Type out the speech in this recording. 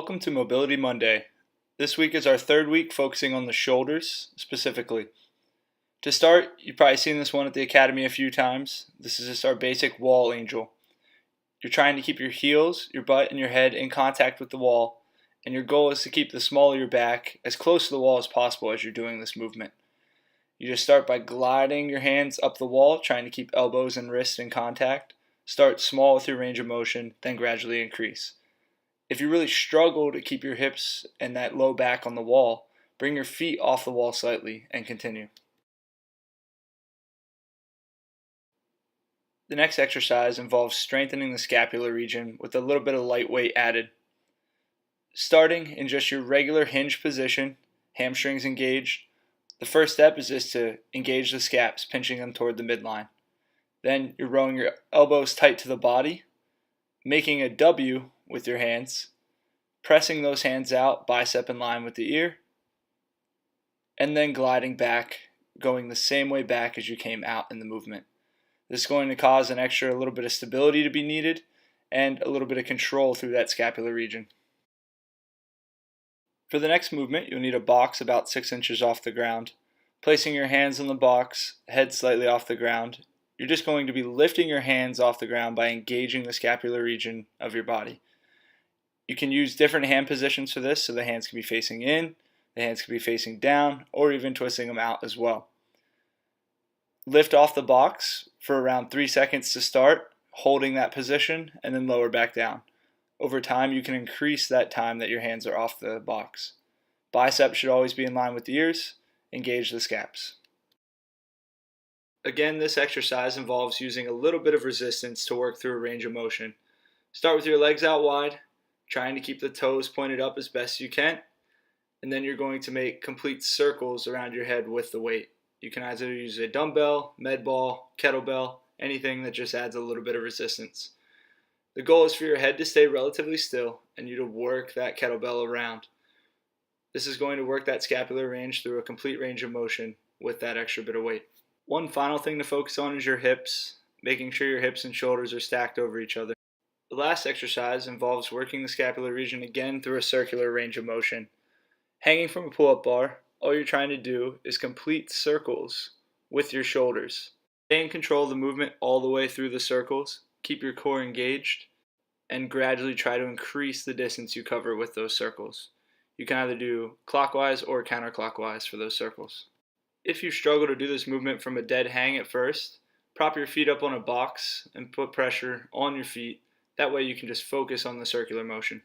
Welcome to Mobility Monday. This week is our third week focusing on the shoulders specifically. To start, you've probably seen this one at the academy a few times. This is just our basic wall angel. You're trying to keep your heels, your butt, and your head in contact with the wall, and your goal is to keep the small of your back as close to the wall as possible as you're doing this movement. You just start by gliding your hands up the wall, trying to keep elbows and wrists in contact. Start small with your range of motion, then gradually increase. If you really struggle to keep your hips and that low back on the wall, bring your feet off the wall slightly and continue. The next exercise involves strengthening the scapular region with a little bit of light weight added. Starting in just your regular hinge position, hamstrings engaged, the first step is just to engage the scaps, pinching them toward the midline. Then you're rowing your elbows tight to the body, making a W with your hands, pressing those hands out, bicep in line with the ear, and then gliding back, going the same way back as you came out in the movement. This is going to cause a little bit of stability to be needed and a little bit of control through that scapular region. For the next movement, you'll need a box about 6 inches off the ground. Placing your hands on the box, head slightly off the ground, you're just going to be lifting your hands off the ground by engaging the scapular region of your body. You can use different hand positions for this, so the hands can be facing in, the hands can be facing down, or even twisting them out as well. Lift off the box for around 3 seconds to start, holding that position, and then lower back down. Over time, you can increase that time that your hands are off the box. Biceps should always be in line with the ears. Engage the scaps. Again, this exercise involves using a little bit of resistance to work through a range of motion. Start with your legs out wide, trying to keep the toes pointed up as best you can, and then you're going to make complete circles around your head with the weight. You can either use a dumbbell, med ball, kettlebell, anything that just adds a little bit of resistance. The goal is for your head to stay relatively still and you to work that kettlebell around. This is going to work that scapular range through a complete range of motion with that extra bit of weight. One final thing to focus on is your hips, making sure your hips and shoulders are stacked over each other. The last exercise involves working the scapular region again through a circular range of motion. Hanging from a pull-up bar, all you're trying to do is complete circles with your shoulders. Stay in control of the movement all the way through the circles, keep your core engaged, and gradually try to increase the distance you cover with those circles. You can either do clockwise or counterclockwise for those circles. If you struggle to do this movement from a dead hang at first, prop your feet up on a box and put pressure on your feet. That way you can just focus on the circular motion.